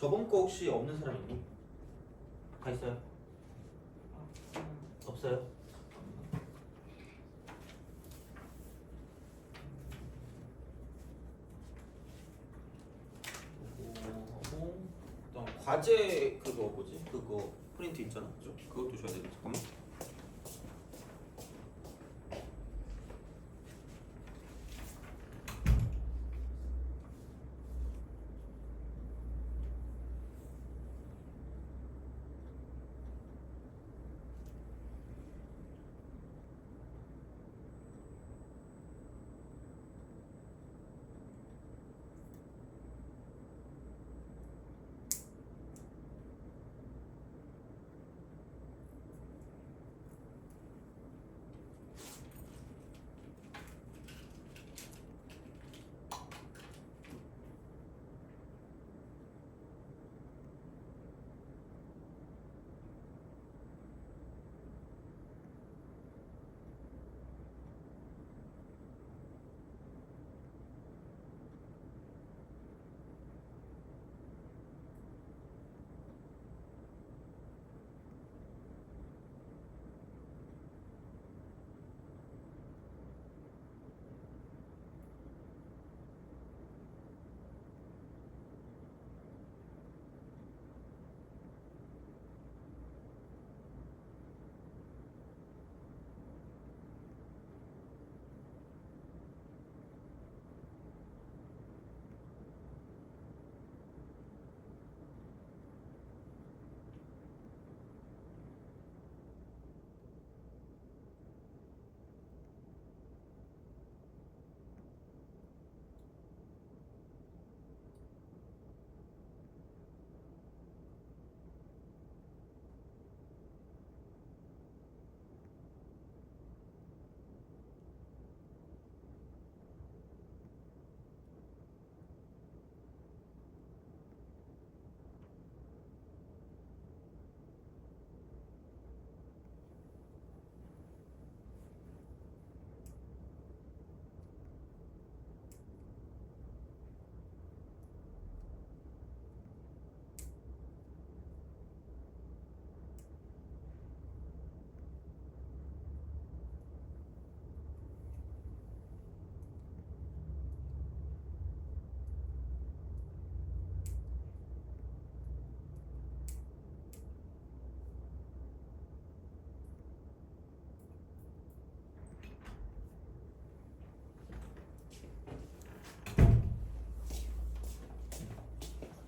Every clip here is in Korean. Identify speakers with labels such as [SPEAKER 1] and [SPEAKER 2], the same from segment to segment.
[SPEAKER 1] 저번 거 혹시 없는 사람 있니? 다 있어요? 없어요? 하고 그다음 과제 그거 뭐지? 그거 프린트 있잖아, 그죠? 그것도 줘야 되겠다. 잠깐만.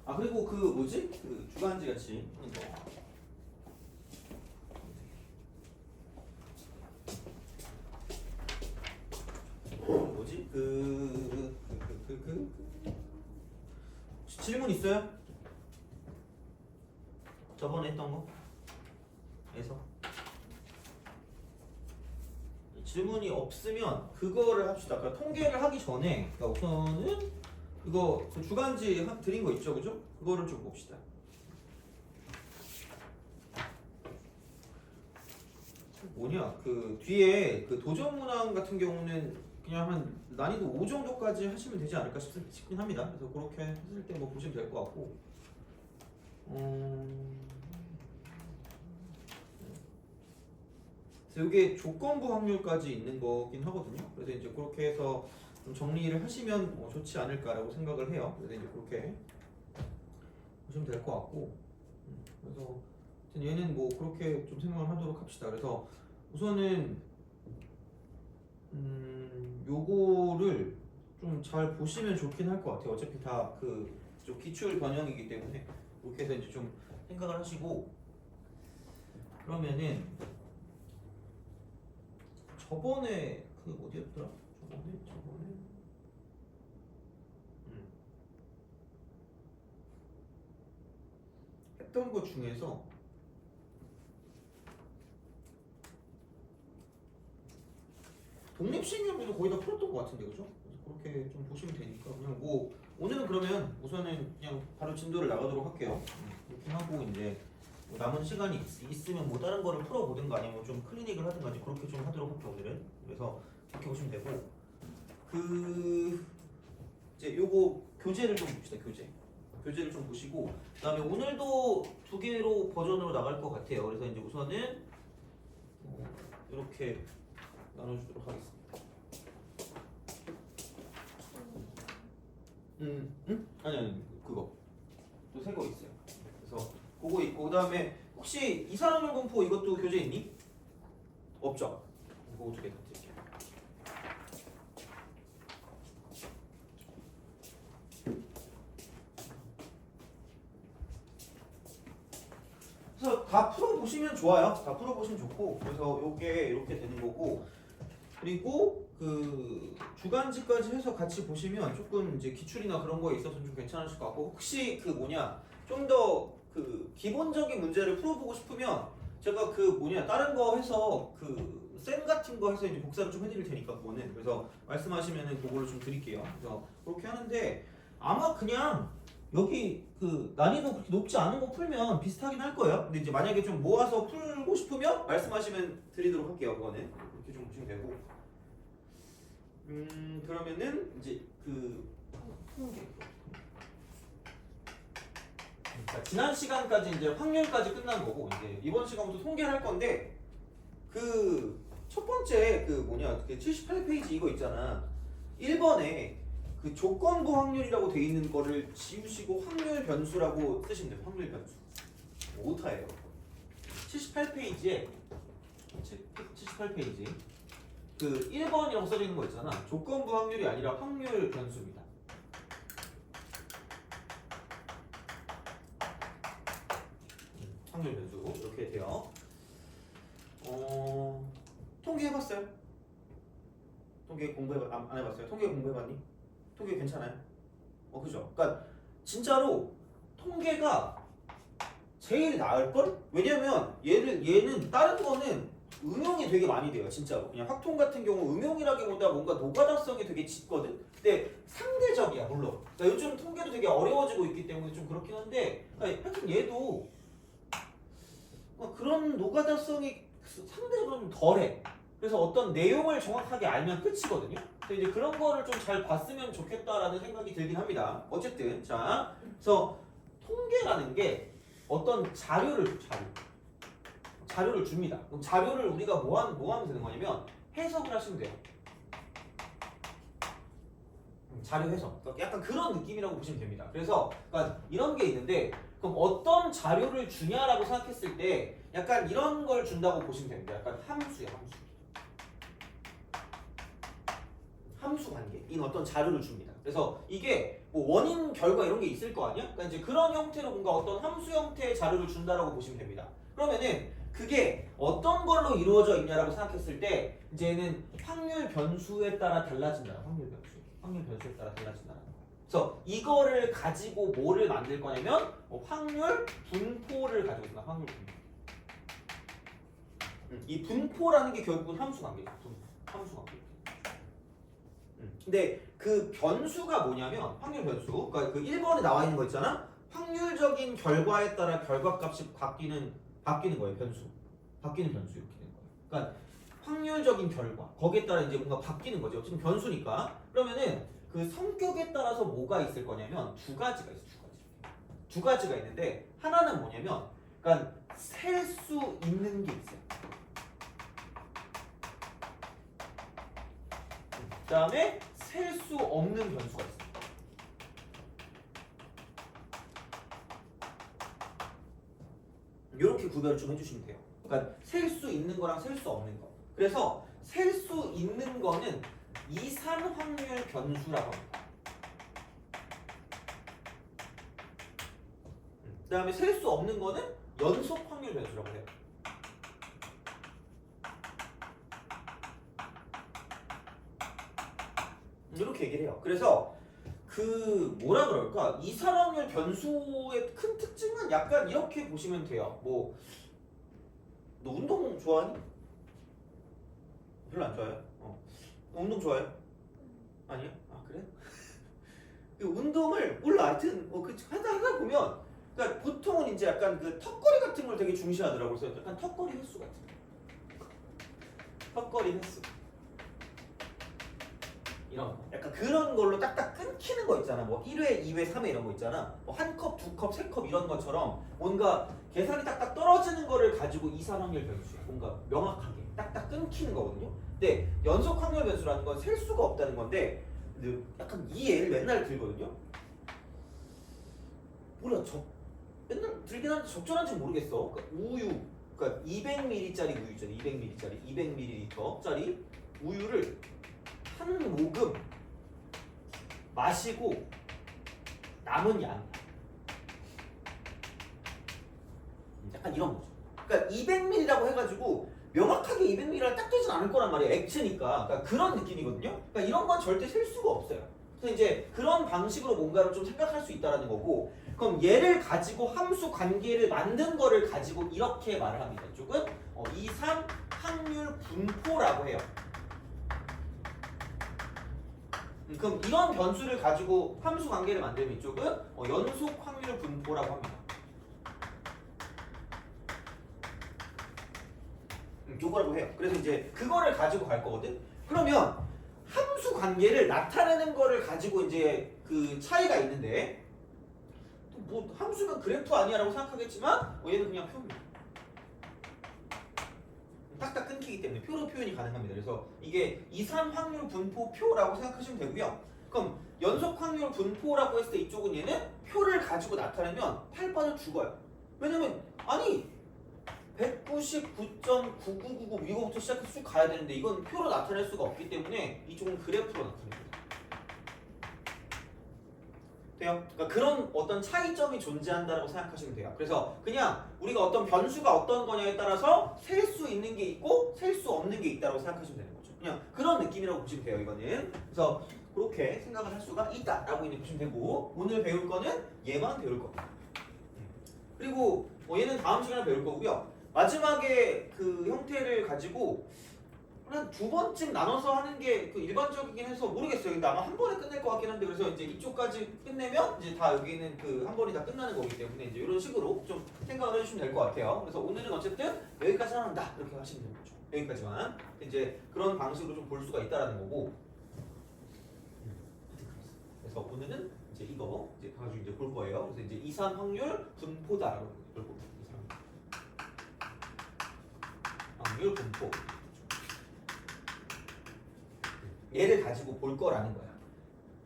[SPEAKER 1] 아 그리고 그 뭐지? 그 주간지 같이 하는 거. 뭐지? 질문 있어요? 저번에 했던 거에서 질문이 없으면 그거를 합시다. 그러니까 통계를 하기 전에 그러니까 우선은 이거 그 주간지 드린 거 있죠, 그죠? 그거를 좀 봅시다. 뭐냐? 그 뒤에 그 도전 문항 같은 경우는 그냥 한 난이도 5 정도까지 하시면 되지 않을까 싶긴 합니다. 그래서 그렇게 했을 때 뭐 보시면 될 것 같고. 그래서 이게 조건부 확률까지 있는 거긴 하거든요. 그래서 이제 그렇게 해서 좀 정리를 하시면 좋지 않을까라고 생각을 해요. 그래서 이제 그렇게 보시면 될 것 같고. 그래서 얘는 뭐 그렇게 좀 생각을 하도록 합시다. 그래서 우선은 요거를 좀 잘 보시면 좋긴 할 것 같아요. 어차피 다 그 기출 변형이기 때문에 그렇게 해서 이제 좀 생각을 하시고 그러면은 저번에 그 어디였더라? 저번에 했던 것 중에서 독립시행령도 거의 다 풀었던 것 같은데, 그죠? 그래서 그렇게 좀 보시면 되니까 그냥 뭐 오늘은 그러면 우선은 그냥 바로 진도를 나가도록 할게요. 그렇게 하고 이제 뭐 남은 시간이 있으면 뭐 다른 거를 풀어보든가 아니면 좀 클리닉을 하든가 이제 그렇게 좀 하도록 할게요 오늘은. 그래서 그렇게 보시면 되고 그 이제 요거 교재를 좀 봅시다. 교재. 교재를 좀 보시고 그다음에 오늘도 2개로 버전으로 나갈 것 같아요. 그래서 이제 우선은 이렇게 나눠주도록 하겠습니다. 아니 그거 또 새 거 있어요. 그래서 그거 있고 그다음에 혹시 이산화탄소 분포 이것도 교재 있니? 없죠? 그거 2개 다 드릴게요. 그래서 다 풀어보시면 좋아요. 다 풀어보시면 좋고 그래서 요게 이렇게 되는 거고 그리고 그 주간지까지 해서 같이 보시면 조금 이제 기출이나 그런 거에 있어서 좀 괜찮으실 것 같고 혹시 그 뭐냐 좀 더 그 기본적인 문제를 풀어보고 싶으면 제가 그 뭐냐 다른 거 해서 그 쌤 같은 거 해서 이제 복사를 좀 해드릴 테니까 그거는 그래서 말씀하시면은 그걸로 좀 드릴게요. 그래서 그렇게 하는데 아마 그냥 여기 그 난이도 그렇게 높지 않은 거 풀면 비슷하긴 할 거예요. 근데 이제 만약에 좀 모아서 풀고 싶으면 말씀하시면 드리도록 할게요. 그거는 이렇게 좀 보시면 되고. 그러면은 이제 그 통계. 그러니까 지난 시간까지 이제 확률까지 끝난 거고 이제 이번 시간부터 통계를 할 건데 그 첫 번째 그 뭐냐 그 78페이지 이거 있잖아. 1번에 그 조건부 확률이라고 돼 있는 거를 지우시고 확률 변수라고 쓰시면 돼요. 확률 변수. 오타예요. 78페이지에 78페이지 그 1번이라고 써져 있는 거 있잖아. 조건부 확률이 아니라 확률 변수입니다. 확률 변수 이렇게 돼요. 통계 해봤어요? 통계 안 해봤어요? 통계 공부해봤니? 통계 괜찮아요? 그죠? 그러니까 진짜로 통계가 제일 나을걸? 왜냐면 얘는 다른 거는 응용이 되게 많이 돼요. 진짜로. 그냥 확통 같은 경우 응용이라기보다 뭔가 노가다성이 되게 짙거든? 근데 상대적이야 물론. 그러니까 요즘 통계도 되게 어려워지고 있기 때문에 좀 그렇긴 한데 하여튼 얘도 그런 노가다성이 상대적으로 좀 덜해. 그래서 어떤 내용을 정확하게 알면 끝이거든요. 근데 이제 그런 거를 좀 잘 봤으면 좋겠다라는 생각이 들긴 합니다. 어쨌든 자, 그래서 통계라는 게 어떤 자료를 줍니다. 그럼 자료를 우리가 뭐 하면 되는 거냐면 해석을 하시면 돼요. 자료 해석. 그러니까 약간 그런 느낌이라고 보시면 됩니다. 그래서 그러니까 이런 게 있는데 그럼 어떤 자료를 주냐라고 생각했을 때 약간 이런 걸 준다고 보시면 됩니다. 약간 함수야, 함수. 함수 관계인 어떤 자료를 줍니다. 그래서 이게 뭐 원인, 결과 이런 게 있을 거 아니야? 그러니까 이제 그런 형태로 뭔가 어떤 함수 형태의 자료를 준다라고 보시면 됩니다. 그러면은 그게 어떤 걸로 이루어져 있냐라고 생각했을 때 이제는 확률 변수에 따라 달라진다. 확률 변수에 따라 달라진다는 거. 그래서 이거를 가지고 뭐를 만들 거냐면 확률 분포를 가지고 있습니다. 확률 분포. 이 분포라는 게 결국은 함수 관계죠. 함수 관계. 근데 그 변수가 뭐냐면 확률 변수. 그러니까 그 1번에 나와 있는 거 있잖아. 확률적인 결과에 따라 결과값이 바뀌는 거예요. 변수. 바뀌는 변수 이렇게 되는 거예요. 그러니까 확률적인 결과. 거기에 따라 이제 뭔가 바뀌는 거죠. 어쨌든 변수니까. 그러면은 그 성격에 따라서 뭐가 있을 거냐면 두 가지가 있어요. 두 가지가 있는데 하나는 뭐냐면 그러니까 셀 수 있는 게 있어요. 그 다음에 셀 수 없는 변수가 있어요. 이렇게 구별을 좀 해주시면 돼요. 그러니까 셀 수 있는 거랑 셀 수 없는 거. 그래서 셀 수 있는 거는 이산 확률 변수라고 합니다. 그 다음에 셀 수 없는 거는 연속 확률 변수라고 해요. 이렇게 얘기를 해요. 그래서 그 뭐라 그럴까? 이산 확률 변수의 큰 특징은 약간 이렇게 보시면 돼요. 뭐 너 운동 좋아하니? 별로 안 좋아해? 운동 좋아해? 아니야? 아 그래? 그 운동을 몰라. 하여튼 그 하다 보면 그러니까 보통은 이제 약간 그 턱걸이 같은 걸 되게 중시하더라고요. 그래서 약간 턱걸이 횟수 같은 거. 턱걸이 횟수.
[SPEAKER 2] 이런 거. 약간 그런 걸로 딱딱 끊기는 거 있잖아. 뭐 1회, 2회, 3회 이런 거 있잖아. 뭐 한 컵, 두 컵, 세 컵 이런 것처럼 뭔가 계산이 딱딱 떨어지는 거를 가지고 이산 확률 변수 뭔가 명확하게 딱딱 끊기는 거거든요. 근데 연속 확률 변수라는 건 셀 수가 없다는 건데 약간 이 예를 맨날 들거든요. 몰라 맨날 들긴 하는데 적절한지 모르겠어. 그러니까 우유, 그러니까 200ml짜리 우유 있잖아. 200ml짜리 우유를 한 모금 마시고 남은 양. 약간 이런 거죠. 그러니까 200ml라고 해가지고 명확하게 200ml를 딱 되진 않을 거란 말이에요. 액체니까. 그러니까 그런 느낌이거든요. 그러니까 이런 건 절대 셀 수가 없어요. 그래서 이제 그런 방식으로 뭔가를 좀 생각할 수 있다는 거고, 그럼 얘를 가지고 함수 관계를 만든 거를 가지고 이렇게 말을 합니다. 이쪽은 이산 확률 분포라고 해요. 그럼 이런 변수를 가지고 함수 관계를 만들면 이쪽은 연속 확률 분포라고 합니다. 요거라고 해요. 그래서 이제 그거를 가지고 갈 거거든. 그러면 함수 관계를 나타내는 거를 가지고 이제 그 차이가 있는데, 또 뭐 함수면 그래프 아니야라고 생각하겠지만 얘는 그냥 표입니다. 딱딱 끊기기 때문에 표로 표현이 가능합니다. 그래서 이게 이산 확률 분포 표라고 생각하시면 되고요. 그럼 연속 확률 분포라고 했을 때 이쪽은 얘는 표를 가지고 나타내면 팔 빠져 죽어요. 왜냐면 아니 199.9999 이거부터 시작해서 쭉 가야 되는데 이건 표로 나타낼 수가 없기 때문에 이쪽은 그래프로 나타냅니다. 돼요? 그러니까 그런 어떤 차이점이 존재한다고 생각하시면 돼요. 그래서 그냥 우리가 어떤 변수가 어떤 거냐에 따라서 셀 수 있는 게 있고 셀 수 없는 게 있다고 생각하시면 되는 거죠. 그냥 그런 느낌이라고 보시면 돼요. 이거는. 그래서 그렇게 생각을 할 수가 있다라고 이제 보시면 되고, 오늘 배울 거는 얘만 배울 겁니다. 그리고 얘는 다음 시간에 배울 거고요. 마지막에 그 형태를 가지고 한 두 번쯤 나눠서 하는 게 그 일반적이긴 해서 모르겠어요. 근데 아마 한 번에 끝낼 것 같긴 한데, 그래서 이제 이쪽까지 끝내면 이제 다 여기는 그 한 번이 다 끝나는 거기 때문에 이제 이런 식으로 좀 생각을 해주시면 될 것 같아요. 그래서 오늘은 어쨌든 여기까지만 한다 이렇게 하시면 되는 거죠. 여기까지만 이제 그런 방식으로 좀 볼 수가 있다라는 거고. 그래서 오늘은 이제 이거 이제 가지고 이제 볼 거예요. 그래서 이제 이산 확률 분포다라고 볼 겁니다. 확률 분포. 얘를 가지고 볼 거라는 거야.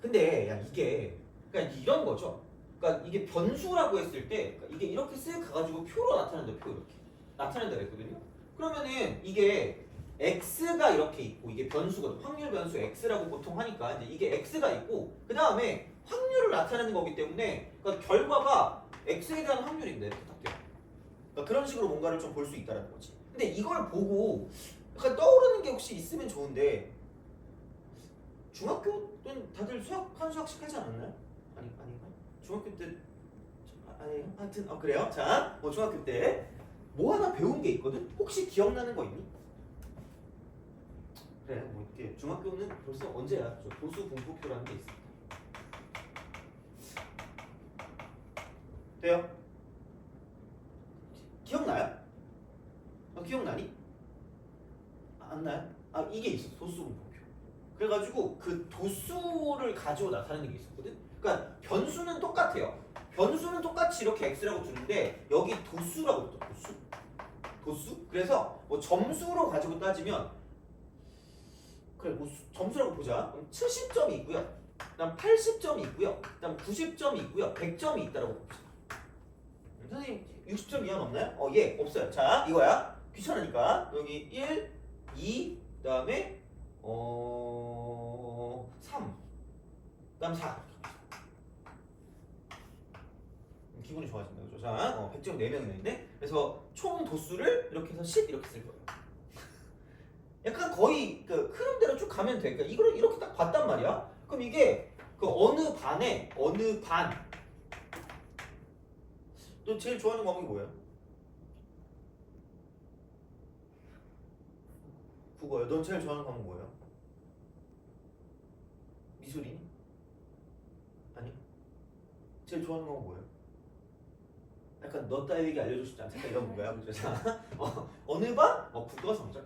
[SPEAKER 2] 근데 야 이게 그러니까 이런 거죠. 그러니까 이게 변수라고 했을 때 그러니까 이게 이렇게 쓱 가가지고 표로 나타낸다. 표 이렇게 나타낸다 그랬거든요. 그러면은 이게 x가 이렇게 있고 이게 변수거든. 확률 변수 x라고 보통 하니까 이제 이게 x가 있고 그 다음에 확률을 나타내는 거기 때문에 그러니까 결과가 x에 대한 확률인데 이렇게 딱 돼요. 그러니까 그런 식으로 뭔가를 좀 볼 수 있다는 거지. 근데 이걸 보고 약간 떠오르는 게 혹시 있으면 좋은데, 중학교는 다들 한 수학씩 하지 않았나요? 아닌가? 중학교 때 아니에요? 하여튼 그래요. 자, 중학교 때 뭐 하나 배운 게 있거든. 혹시 기억나는 거 있니? 그래, 뭐 이렇게 중학교는 벌써 언제야? 저 도수 분포표라는 게 있어. 돼요? 기억나요? 기억나니? 안 나요? 이게 있어. 도수 분포표. 그래가지고 그 도수를 가지고 나타내는 게 있었거든. 그러니까 변수는 똑같아요. 변수는 똑같이 이렇게 x라고 두는데 여기 도수라고 또 도수? 그래서 뭐 점수로 가지고 따지면 그래 뭐 점수라고 보자. 그럼 70점이 있고요. 그다음 80점이 있고요. 그다음 90점이 있고요. 100점이 있다라고 봅시다. 선생님 60점 이하는 없나요? 예, 없어요. 자, 이거야. 귀찮으니까 여기 1, 2, 그다음에 3, 그다음 4. 기분이 좋아진다, 그죠? 자, 100점 4명이나 있네. 그래서 총 도수를 이렇게 해서 10 이렇게 쓸 거예요. 약간 거의 그 흐름대로 쭉 가면 돼. 그러니까 이걸 이렇게 딱 봤단 말이야. 그럼 이게 그 어느 반에 어느 반. 너 제일 좋아하는 과목이 뭐예요? 국어요. 넌 제일 좋아하는 과목 뭐예요? 미술이니? 아니. 제일 좋아하는 과목 뭐예요? 약간 너 따위에게 알려주고 싶지 않다 이런 거야. 그래서 어느 반? 국어 성적.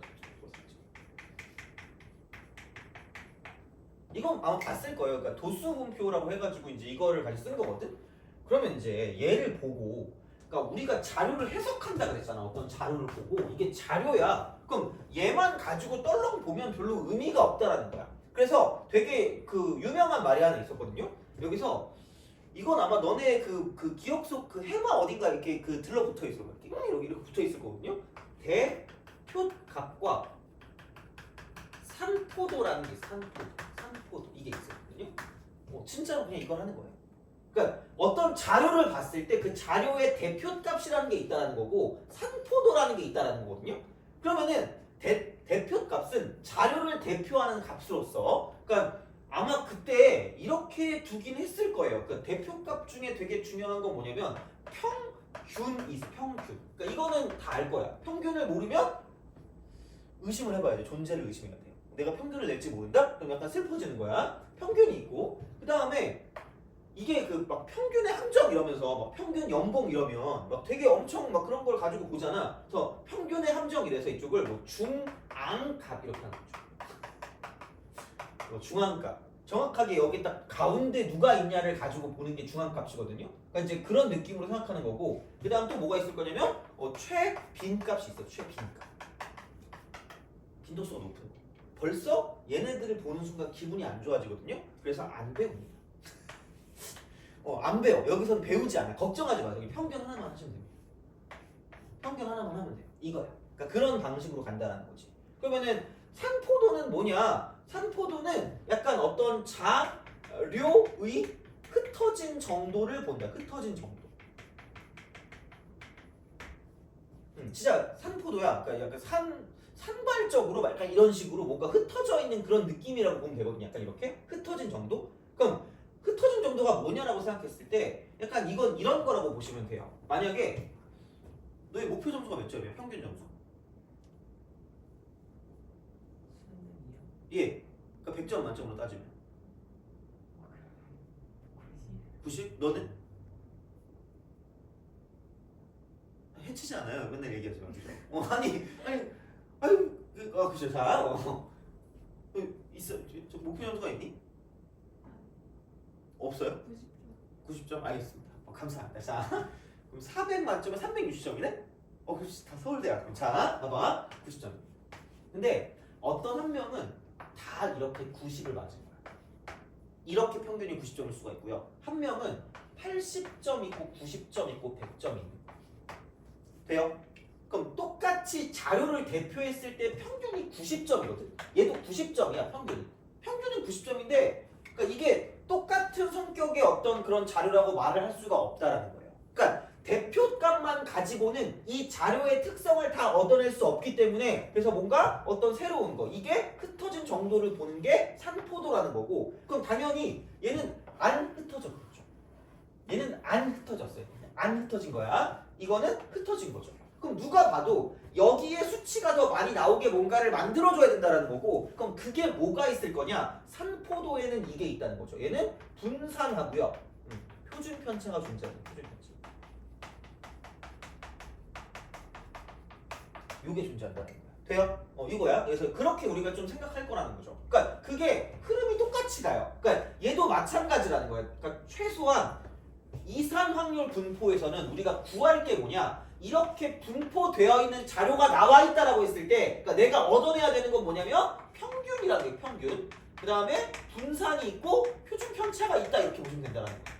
[SPEAKER 2] 이건 아마 봤을 거예요. 그러니까 도수 분표라고 해가지고 이제 이거를 가지고 쓴 거거든. 그러면 이제 얘를 보고, 그러니까 우리가 자료를 해석한다 그랬잖아. 어떤 자료를 보고 이게 자료야. 그럼 얘만 가지고 떨렁 보면 별로 의미가 없다라는 거야. 그래서 되게 그 유명한 말이 하나 있었거든요. 여기서 이건 아마 너네 그 기억 속 그 해마 어딘가 이렇게 그 들러붙어 있어. 이렇게 붙어 있을 거거든요. 대표값과 산포도라는 게 산포도 이게 있었거든요. 진짜로 그냥 이걸 하는 거예요. 그러니까 어떤 자료를 봤을 때 그 자료의 대표값이라는 게 있다는 거고 산포도라는 게 있다는 거거든요. 그러면은 대표값은 자료를 대표하는 값으로서, 그러니까 아마 그때 이렇게 두긴 했을 거예요. 그 대표값 중에 되게 중요한 건 뭐냐면 평균. 그러니까 이거는 다 알 거야. 평균을 모르면 의심을 해봐야 돼. 존재를 의심해야 돼요. 내가 평균을 낼지 모른다? 그럼 약간 슬퍼지는 거야. 평균이 있고 그 다음에 이게 그 막 평균의 함정 이러면서 막 평균 연봉 이러면 막 되게 엄청 막 그런 걸 가지고 보잖아. 그래서 평균의 함정 이래서 이쪽을 뭐 중앙값 이렇게 하는 거죠. 중앙값. 정확하게 여기 딱 가운데 누가 있냐를 가지고 보는 게 중앙값이거든요. 그러니까 이제 그런 느낌으로 생각하는 거고, 그 다음 또 뭐가 있을 거냐면 최빈값이 있어. 최빈값. 빈도수가 높은 거. 벌써 얘네들을 보는 순간 기분이 안 좋아지거든요. 그래서 안 배웁니다. 안 배워. 여기서는 배우지 않아. 걱정하지 마. 여기 평균 하나만 하시면 됩니다. 평균 하나만 하면 돼요. 이거야. 그러니까 그런 방식으로 간다는 거지. 그러면은 산포도는 뭐냐? 산포도는 약간 어떤 자료의 흩어진 정도를 본다. 흩어진 정도. 진짜 산포도야. 그러니까 약간 산발적으로 약간 이런 식으로 뭔가 흩어져 있는 그런 느낌이라고 보면 되거든요. 약간 이렇게 흩어진 정도. 그럼 흩어진 정도가 뭐냐라고 생각했을 때 약간 이건 이런 거라고 보시면 돼요. 만약에 너의 목표 점수가 몇 점이에요? 평균 점수. 예. 그러니까 100점 만점으로 따지면 90? 너는? 해치지 않아요. 맨날 얘기하지 마. 아니, 그죠. 자, 있어. 저 목표 점수가 있니? 없어요? 90점? 알겠습니다. 감사합니다. 자, 그럼 400 만점에 360점이네? 그럼 다 서울대야. 그럼 자, 봐봐. 90점. 근데 어떤 한 명은 다 이렇게 90을 맞은 거야. 이렇게 평균이 90점일 수가 있고요. 한 명은 80점 있고 90점 있고 100점 있는. 돼요? 그럼 똑같이 자료를 대표했을 때 평균이 90점이거든. 얘도 90점이야, 평균이. 평균은 90점인데, 그러니까 이게 똑같은 성격의 어떤 그런 자료라고 말을 할 수가 없다라는 거예요. 그러니까 대표값만 가지고는 이 자료의 특성을 다 얻어낼 수 없기 때문에, 그래서 뭔가 어떤 새로운 거, 이게 흩어진 정도를 보는 게 산포도라는 거고, 그럼 당연히 얘는 안 흩어졌겠죠. 얘는 안 흩어졌어요. 안 흩어진 거야. 이거는 흩어진 거죠. 그럼 누가 봐도 여기에 수치가 더 많이 나오게 뭔가를 만들어줘야 된다는 거고, 그럼 그게 뭐가 있을 거냐? 산포도에는 이게 있다는 거죠. 얘는 분산하고요. 표준 편차가 존재합니다. 표준 편차. 이게 존재한다는 거야. 돼요? 이거야. 그래서 그렇게 우리가 좀 생각할 거라는 거죠. 그러니까 그게 흐름이 똑같이 가요. 그러니까 얘도 마찬가지라는 거야. 그러니까 최소한 이산 확률 분포에서는 우리가 구할 게 뭐냐? 이렇게 분포되어 있는 자료가 나와 있다라고 했을 때, 그러니까 내가 얻어내야 되는 건 뭐냐면 평균이라는 게 평균. 그 다음에 분산이 있고 표준 편차가 있다, 이렇게 보시면 된다는 거야.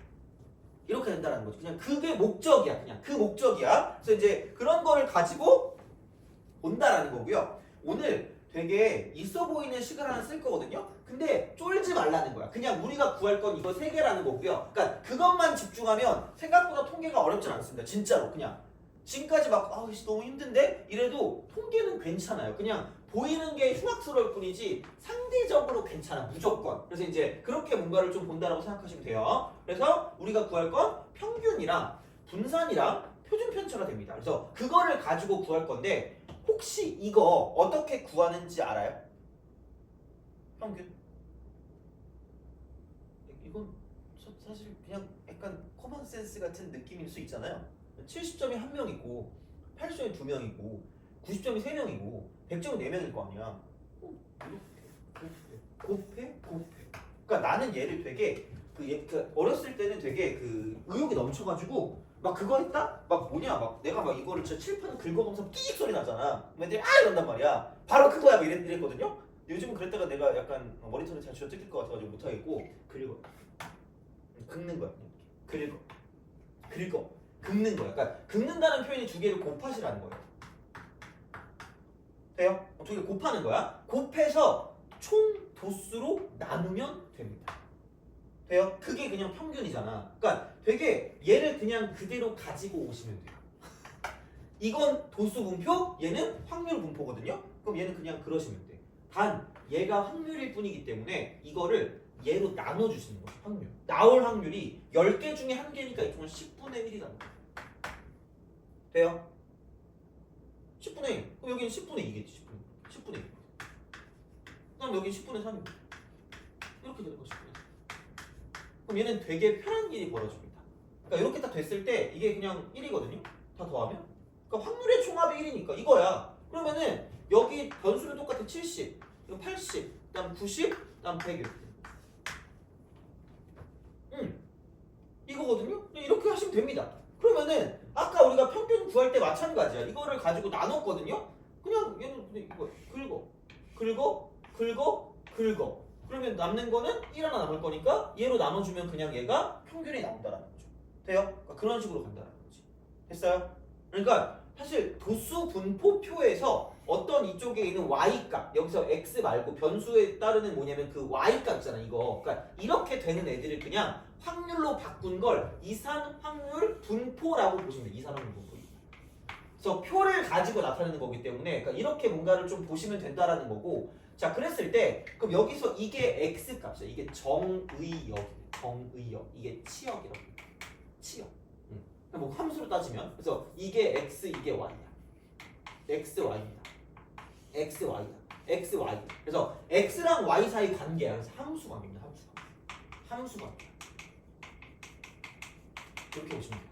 [SPEAKER 2] 이렇게 된다는 거죠. 그냥 그게 목적이야. 그냥 그 목적이야. 그래서 이제 그런 거를 가지고 본다라는 거고요. 오늘 되게 있어 보이는 식을 하나 쓸 거거든요. 근데 쫄지 말라는 거야. 그냥 우리가 구할 건 이거 3개라는 거고요. 그러니까 그것만 집중하면 생각보다 통계가 어렵진 않습니다. 진짜로. 그냥 지금까지 막 너무 힘든데 이래도 통계는 괜찮아요. 그냥 보이는 게 흉악스러울 뿐이지 상대적으로 괜찮아. 무조건. 그래서 이제 그렇게 뭔가를 좀 본다라고 생각하시면 돼요. 그래서 우리가 구할 건 평균이랑 분산이랑 표준 편차가 됩니다. 그래서 그거를 가지고 구할 건데, 혹시 이거 어떻게 구하는지 알아요? 평균? 이건 사실 그냥 약간 커먼 센스 같은 느낌일 수 있잖아요. 70점이 1명이고 80점이 2명이고 90점이 3명이고 100점이 4명일 거 아니야. 이렇게 곱해. 그러니까 나는 얘를 되게 그 어렸을 때는 되게 그 의욕이 넘쳐가지고 막 그거 했다? 막 뭐냐? 막 내가 막 이거를 진짜 칠판 긁어보면서 끼익 소리 나잖아. 애들이 아 이런단 말이야. 바로 그거야 막 이랬거든요. 요즘은 그랬다가 내가 약간 머리털이 잘 쥐어뜯길 것 같아가지고 못하겠고 그리고 긁는 거야. 긁어 긁는 거야. 그러니까 긁는다는 표현이 두 개를 곱하시라는 거예요. 돼요? 두 개를 곱하는 거야. 곱해서 총 도수로 나누면 됩니다. 돼요? 그게 그냥 평균이잖아. 그러니까 되게 얘를 그냥 그대로 가지고 오시면 돼요. 이건 도수 분포, 얘는 확률 분포거든요. 그럼 얘는 그냥 그러시면 돼. 단 얘가 확률일 뿐이기 때문에 이거를 얘로 나눠주시는 거죠. 확률. 나올 확률이 10개 중에 1개니까 이쪽은 10분의 1이라는 거예요. 돼요? 10분의 1. 그럼 여기는 10분의 2겠지. 10분의 2. 그럼 여기는 10분의 3이고. 이렇게 되는 거죠. 그럼 얘는 되게 편한 일이 벌어집니다. 그러니까 이렇게 딱 됐을 때 이게 그냥 1이거든요. 다 더하면. 그러니까 확률의 총합이 1이니까 이거야. 그러면은 여기 변수는 똑같아. 70, 이거 80, 그다음 90, 그다음 100 이렇게. 이거거든요. 이렇게 하시면 됩니다. 그러면은 아까 우리가 평균 구할 때 마찬가지야. 이거를 가지고 나눴거든요. 그냥 얘는 이거 긁어. 그러면 남는 거는 1 하나 남을 거니까 얘로 나눠주면 그냥 얘가 평균이 나온다라는 거죠. 돼요? 그러니까 그런 식으로 간다는 거지. 됐어요? 그러니까 사실 도수 분포표에서 어떤 이쪽에 있는 y값, 여기서 x 말고 변수에 따르는 뭐냐면 그 y값 있잖아 이거. 그러니까 이렇게 되는 애들을 그냥 확률로 바꾼 걸 이산 확률 분포라고 보시면 돼요. 이산 확률 분포. 그래서 표를 가지고 나타내는 거기 때문에 그러니까 이렇게 뭔가를 좀 보시면 된다라는 거고. 자 그랬을 때 그럼 여기서 이게 x 값이야. 이게 정의역, 이게 치역이라고. 치역. 뭐 함수로 따지면 그래서 이게 x 이게 y야. xy입니다. xy. 그래서 x랑 y 사이 관계야. 그래서 함수 관계입니다. 함수 관계. 이렇게 보시면 돼요.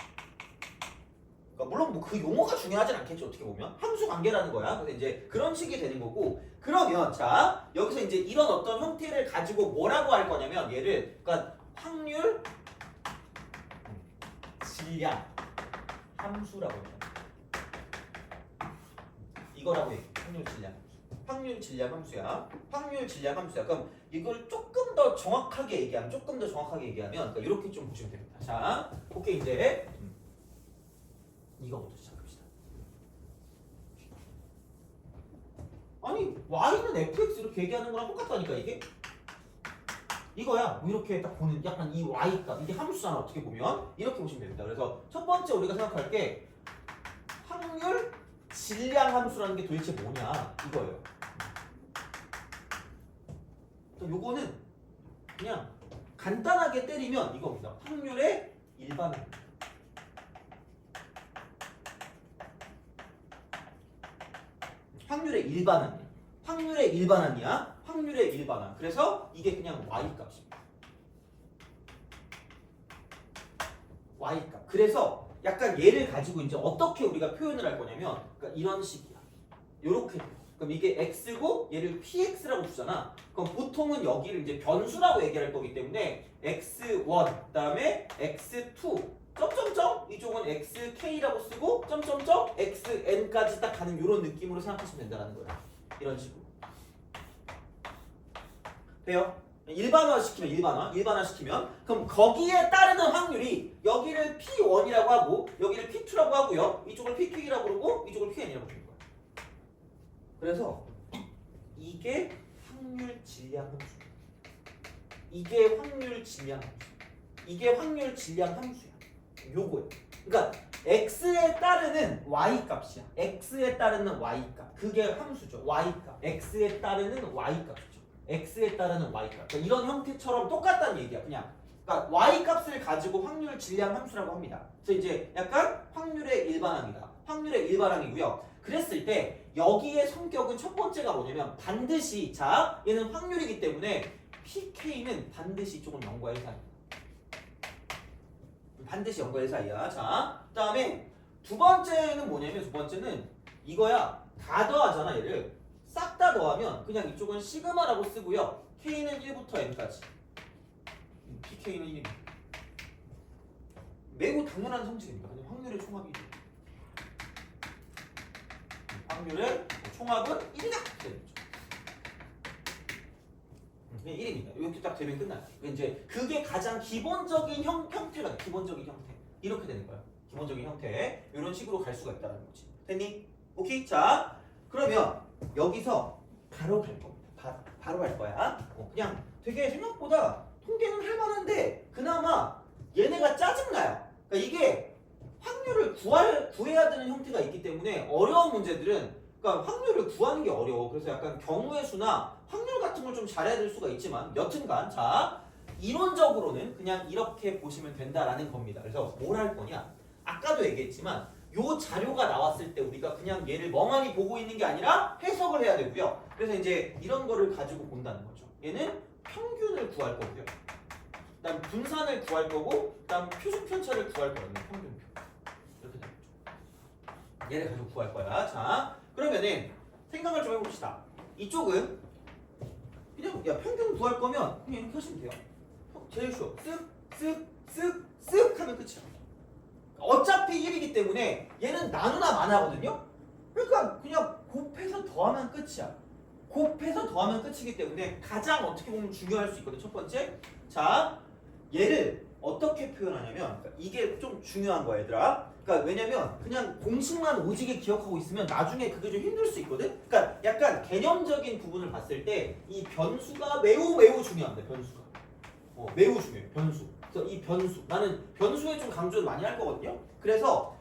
[SPEAKER 2] 그러니까 물론 뭐 그 용어가 중요하진 않겠죠. 어떻게 보면 함수 관계라는 거야. 그래서 이제 그런 식이 되는 거고. 그러면 자 여기서 이제 이런 어떤 형태를 가지고 뭐라고 할 거냐면 얘를 그러니까 확률 질량 함수라고 해요. 이거라고 얘기해. 확률 질량 함수야. 확률 질량 함수야. 그럼 이걸 조금 더 정확하게 얘기하면 그러니까 이렇게 좀 보시면 됩니다. 자, 오케이 이제 이거부터 시작합시다. 아니 y는 fx 이렇게 얘기하는 거랑 똑같다니까 이게. 이거야. 뭐 이렇게 딱 보는 약간 이 y값 이게 함수잖아. 어떻게 보면 이렇게 보시면 됩니다. 그래서 첫 번째 우리가 생각할 게 확률 질량 함수라는 게 도대체 뭐냐 이거예요. 요거는 그냥 간단하게 때리면 이겁니다. 확률의 일반항. 확률의 일반항. 그래서 이게 그냥 y값입니다. y값. 그래서 약간 얘를 가지고 이제 어떻게 우리가 표현을 할 거냐면 그러니까 이런 식이야. 요렇게 돼요. 그럼 이게 x고 얘를 px라고 주잖아. 그럼 보통은 여기를 이제 변수라고 얘기할 거기 때문에 x1 그다음에 x2 점점점 이쪽은 xk라고 쓰고 점점점 xn까지 딱 가는 이런 느낌으로 생각하시면 된다는 거예요. 이런 식으로. 돼요? 일반화시키면 그럼 거기에 따르는 확률이 여기를 P1이라고 하고 여기를 P2라고 하고요. 이쪽을 P2라고 그러고 이쪽을 Pn이라고 부르는 거야. 그래서 이게 확률 질량 함수. 이게 확률 질량 함수야. 요거예요. 그러니까 x에 따르는 y 값이야. x에 따르는 y 값. 그게 함수죠. y 값. x에 따르는 y 값이죠. x에 따르는 y 값. 그러니까 이런 형태처럼 똑같다는 얘기야. 그냥. 그러니까 y 값을 가지고 확률 질량 함수라고 합니다. 그래서 이제 약간 확률의 일반항이고요. 그랬을 때 여기의 성격은 첫 번째가 뭐냐면 반드시 자 얘는 확률이기 때문에 pk는 반드시 이쪽은 0과 1 사이입니다. 반드시 0과 1 사이야. 자, 그 다음에 두 번째는 뭐냐면 두 번째는 이거야. 다 더하잖아 얘를. 싹 다 더하면 그냥 이쪽은 시그마라고 쓰고요. k는 1부터 n까지. PK는 1입니다. 매우 당연한 성질입니다. 그냥 확률의 총합이 1. 확률의 총합은 1이다. 그냥 1입니다. 이렇게 딱 되면 끝나요. 이제 그게 가장 기본적인 형태가 기본적인 형태. 이렇게 되는 거야. 기본적인 형태. 이런 식으로 갈 수가 있다는 거지. 됐니? 오케이? 자, 그러면 여기서 바로 갈 겁니다. 바로 갈 거야. 그냥 되게 생각보다 통계는 할 만한데 그나마 얘네가 짜증나요. 그러니까 이게 확률을 구해야 되는 형태가 있기 때문에 어려운 문제들은 그러니까 확률을 구하는 게 어려워. 그래서 약간 경우의 수나 확률 같은 걸 좀 잘해야 될 수가 있지만 여튼간 자 이론적으로는 그냥 이렇게 보시면 된다라는 겁니다. 그래서 뭘 할 거냐? 아까도 얘기했지만 요 자료가 나왔을 때 우리가 그냥 얘를 멍하니 보고 있는 게 아니라 해석을 해야 되고요. 그래서 이제 이런 거를 가지고 본다는 거죠. 얘는 평균을 구할 거고요. 그다음 분산을 구할 거고, 그다음 표준 편차를 구할 거거든요. 평균표. 이렇게 되는 거죠. 얘를 가지고 구할 거야. 자, 그러면은 생각을 좀 해봅시다. 이쪽은 그냥 야 평균 구할 거면 그냥 이렇게 하시면 돼요. 제일 쉬워. 쓱 하면 끝이야. 어차피 1이기 때문에 얘는 나누나 마나거든요. 그러니까 그냥 곱해서 더하면 끝이야. 곱해서 더하면 끝이기 때문에 가장 어떻게 보면 중요할 수 있거든. 첫 번째, 자 얘를 어떻게 표현하냐면 그러니까 이게 좀 중요한 거야, 얘들아. 그러니까 왜냐면 그냥 공식만 오지게 기억하고 있으면 나중에 그게 좀 힘들 수 있거든. 그러니까 약간 개념적인 부분을 봤을 때 이 변수가 매우 중요합니다. 변수가 매우 중요해요. 변수. 그래서 이 변수, 나는 변수에 좀 강조를 많이 할 거거든요. 그래서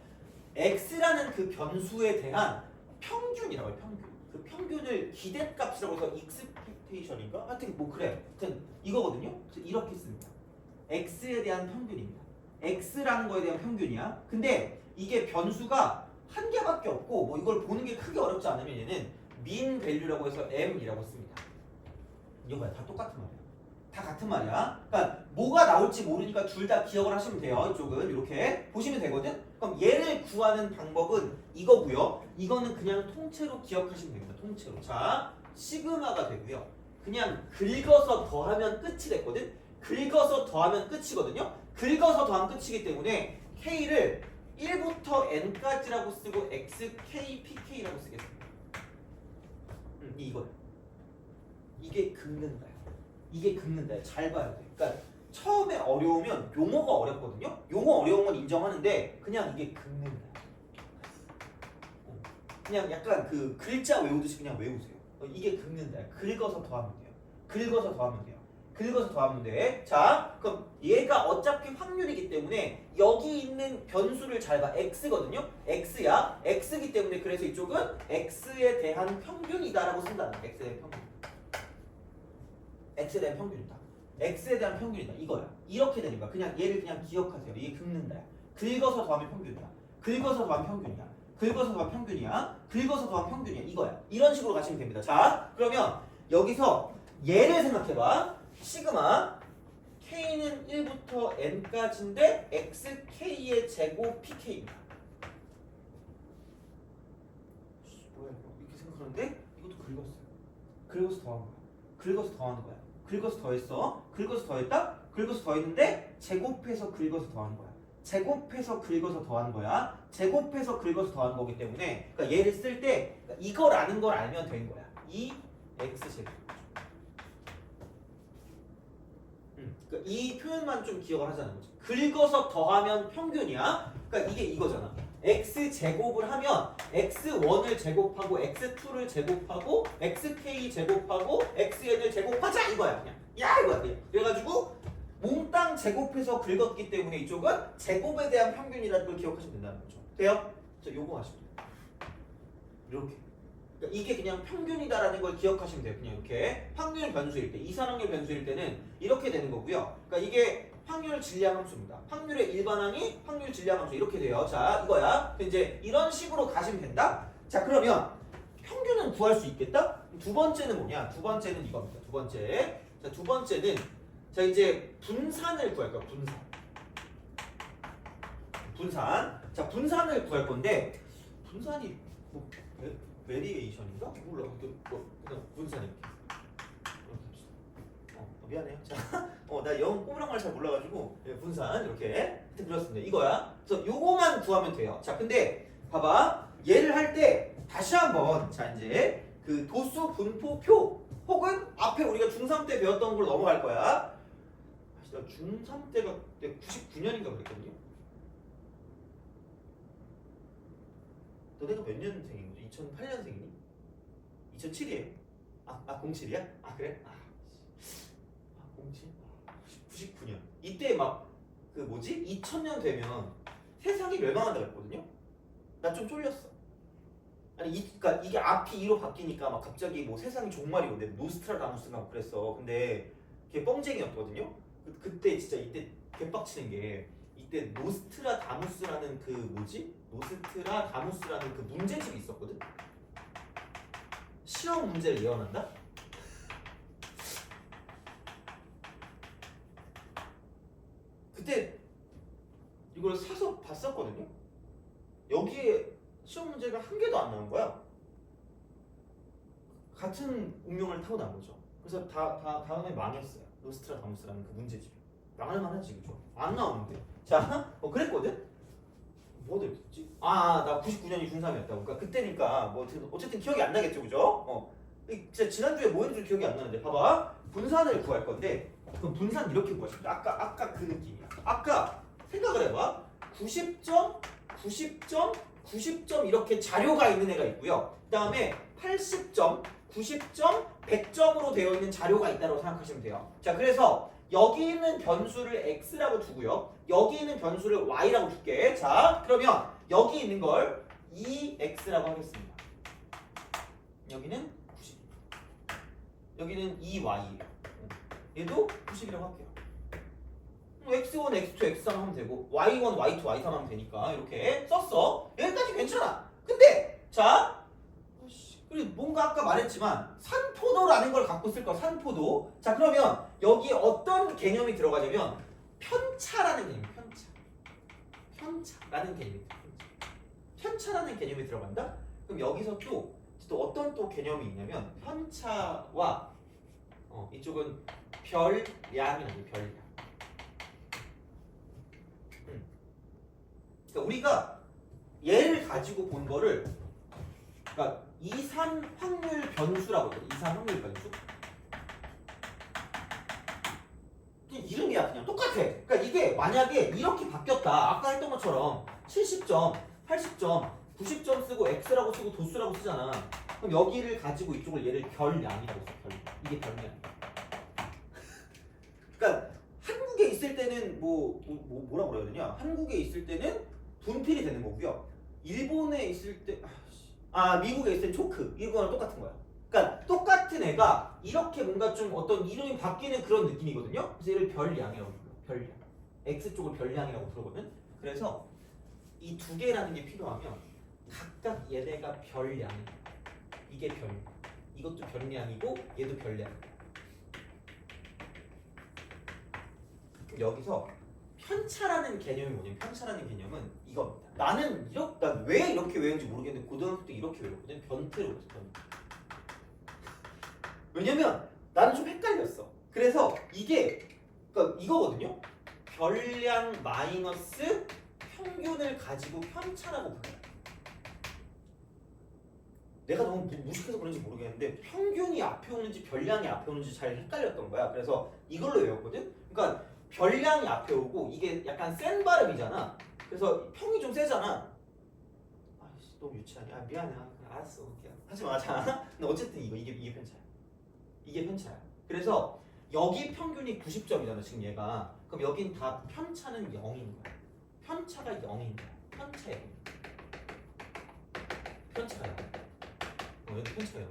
[SPEAKER 2] x라는 그 변수에 대한 평균이라고 해요. 평균. 그 평균을 기대값이라고 해서 expectation인가? 하여튼 뭐 그래. 하여튼 이거거든요. 그래서 이렇게 씁니다. x에 대한 평균입니다. x라는 거에 대한 평균이야. 근데 이게 변수가 한 개밖에 없고 뭐 이걸 보는 게 크게 어렵지 않으면 얘는 mean value라고 해서 m이라고 씁니다. 이거 봐요. 다 똑같은 말이야. 다 같은 말이야. 그러니까 뭐가 나올지 모르니까 둘 다 기억을 하시면 돼요. 이쪽은 이렇게 보시면 되거든. 그럼 얘를 구하는 방법은 이거고요. 이거는 그냥 통째로 기억하시면 됩니다. 통째로. 자, 시그마가 되고요. 그냥 긁어서 더하면 끝이 됐거든. 긁어서 더하면 끝이거든요. 긁어서 더하면 끝이기 때문에 K를 1부터 N까지라고 쓰고 XK, PK라고 쓰겠습니다. 이거예요. 이게 긁는다요. 이게 긁는다요. 잘 봐야 돼. 그러니까 처음에 어려우면 용어가 어렵거든요. 용어 어려운 건 인정하는데 그냥 이게 긁는다. 그냥 약간 그 글자 외우듯이 그냥 외우세요. 이게 긁는다. 긁어서 더하면 돼요. 긁어서 더하면 돼요. 긁어서 더하면 돼. 자, 그럼 얘가 어차피 확률이기 때문에 여기 있는 변수를 잘 봐. x거든요. x야. x이기 때문에 그래서 이쪽은 x에 대한 평균이다라고 쓴다는 거야. x에 대한 평균. x에 대한 평균이다. x에 대한 평균이다. 이거야. 이렇게 되는 거야. 그냥 얘를 그냥 기억하세요. 이게 긁는다. 긁어서 더하면 평균이야. 긁어서 더하면 평균이야. 긁어서 더하면 평균이야. 긁어서 더하면 평균이야. 이거야. 이런 식으로 가시면 됩니다. 자, 그러면 여기서 얘를 생각해봐. 시그마 K는 1부터 N까지인데 XK의 제곱 PK입니다. 뭐야 이거? 이렇게 생각하는데 이것도 긁었어요. 긁어서 더한 거야. 긁어서 더하는 거야. 긁어서 더했어. 긁어서 더했다. 긁어서 더했는데 제곱해서 긁어서 더하는 거야. 제곱해서 긁어서 더하는 거야. 제곱해서 긁어서 더하는 거기 때문에 그러니까 얘를 쓸 때 이거라는 걸 알면 되는 거야. 이 X제곱. 그러니까 이 표현만 좀 기억을 하자는 거지. 긁어서 더하면 평균이야. 그러니까 이게 이거잖아. x제곱을 하면 x1을 제곱하고 x2를 제곱하고 xk 제곱하고 xn을 제곱하자 이거야. 그냥 야 이거야 그냥. 그래가지고 몽땅 제곱해서 긁었기 때문에 이쪽은 제곱에 대한 평균이라는 걸 기억하시면 된다는 거죠. 돼요? 자, 요거 하시면 돼요. 이렇게. 그러니까 이게 그냥 평균이다라는 걸 기억하시면 돼요. 그냥 이렇게 확률 변수일 때, 이산확률 변수일 때는 이렇게 되는 거고요. 그러니까 이게 확률 질량 함수입니다. 확률의 일반항이 확률 질량 함수 이렇게 돼요. 자, 이거야. 이제 이런 식으로 가시면 된다. 자, 그러면 평균은 구할 수 있겠다? 두 번째는 뭐냐? 두 번째는 이겁니다. 두 번째. 자, 두 번째는 자 이제 분산을 구할 거야. 분산. 자, 분산을 구할 건데 분산이 뭐 베리에이션인가? 몰라. 그냥 분산 이렇게 합시다. 미안해요. 자, 나 영 꼬부랑 말 잘 몰라가지고 분산 이렇게 하여튼 그렇습니다. 이거야. 그래서 요거만 구하면 돼요. 자, 근데 봐봐. 얘를 할 때 다시 한번 자 이제 그 도수 분포표 혹은 앞에 우리가 중3 때 배웠던 걸로 넘어갈 거야. 나 중3 때가 99년인가 그랬거든요. 너네가 몇 년생인 거지? 2008년생이니? 2007이에요? 07이야? 그래? 07? 99년. 이때 막 그 뭐지? 2000년 되면 세상이 멸망한다고 했거든요. 나 좀 쫄렸어. 아니 그러니까 이게 앞이 2로 바뀌니까 막 갑자기 뭐 세상이 종말이 오는데 노스트라다무스가 막 그랬어. 근데 걔 뻥쟁이였거든요. 그때 진짜 이때 개빡치는 게 이때 노스트라다무스라는 그 뭐지? 노스트라다무스라는 그 문제집이 있었거든. 시험 문제를 예언한다? 그때 이걸 사서 봤었거든요. 여기에 시험 문제가 한 개도 안 나온 거야. 같은 운명을 타고난 거죠. 그래서 다음에 망했어요. 노스트라다무스라는 그 문제집. 망할 만하지, 그죠? 안 나오는데. 자, 그랬거든? 뭐 됐지? 나 99년이 중3이었다고. 그러니까 그때니까 뭐 어쨌든 기억이 안 나겠죠, 그죠? 진짜 지난주에 뭐 했는지 기억이 안 나는데 봐봐. 분산을 구할 건데 그럼 분산 이렇게 구하십니다. 아까 그 느낌이야. 아까 생각을 해봐. 90점, 90점, 90점 이렇게 자료가 있는 애가 있고요. 그 다음에 80점, 90점, 100점으로 되어 있는 자료가 있다고 생각하시면 돼요. 자, 그래서 여기 있는 변수를 x라고 두고요. 여기 있는 변수를 y라고 줄게. 자, 그러면 여기 있는 걸 2x라고 하겠습니다. 여기는 90. 여기는 2y. 얘도 90이라고 할게요. x1, x2, x3 하면 되고 y1, y2, y3 하면 되니까 이렇게 썼어. 여기까지 괜찮아. 근데 자, 그리고 뭔가 아까 말했지만 산포도라는 걸 갖고 쓸 거야. 산포도. 자, 그러면 여기 어떤 개념이 들어가냐면 편차라는 개념. 편차라는 개념이 편차라는 개념이 들어간다. 그럼 여기서 또 어떤 또 개념이 있냐면 편차와 이쪽은 별량이라는 별량. 그러니까 우리가 얘를 가지고 본 거를 그러니까 이산 확률 변수라고 해요. 이산 확률 변수. 이름이야 그냥 똑같아. 그러니까 이게 만약에 이렇게 바뀌었다. 아까 했던 것처럼 70점, 80점, 90점 쓰고 x라고 쓰고 도수라고 쓰잖아. 그럼 여기를 가지고 이쪽을 얘를 별량이라고 써. 별량. 이게 별량. 그러니까 한국에 있을 때는 뭐라고 그래야 되냐? 한국에 있을 때는 분필이 되는 거고요. 일본에 있을 때 미국에 있을 때 초크 이거랑 똑같은 거야. 그러니까 똑같은 애가 이렇게 뭔가 좀 어떤 이름이 바뀌는 그런 느낌이거든요. 그래서 얘를 별량이라고 불러. 별량. x 쪽을 별량이라고 부르거든. 그래서 이 두 개라는 게 필요하면 각각 얘네가 별량이야. 이게 별량. 이것도 별량이고 얘도 별량. 여기서 편차라는 개념이 뭐냐면 편차라는 개념은 이겁니다. 나는 왜 이렇게 외운지 모르겠는데 고등학교 때 이렇게 외웠거든. 변태로 외웠어. 왜냐면 나는 좀 헷갈렸어. 그래서 그러니까 이거거든요. 별량 마이너스 평균을 가지고 편차라고 불러요. 내가 너무 무식해서 그런지 모르겠는데 평균이 앞에 오는지 별량이 앞에 오는지 잘 헷갈렸던 거야. 그래서 이걸로 외웠거든. 그러니까 별량이 앞에 오고 이게 약간 센 발음이잖아. 그래서 평이 좀 세잖아. 너무 유치하냐? 미안해. 알았어. 하지 마. 자, 근데 어쨌든 이게 편차야. 이게 편차야. 그래서 여기 평균이 90점이잖아 지금 얘가. 그럼 여긴 다 편차는 0인 거야. 편차가 0인 거야. 편차 0. 편차가 0. 여기 편차가 0.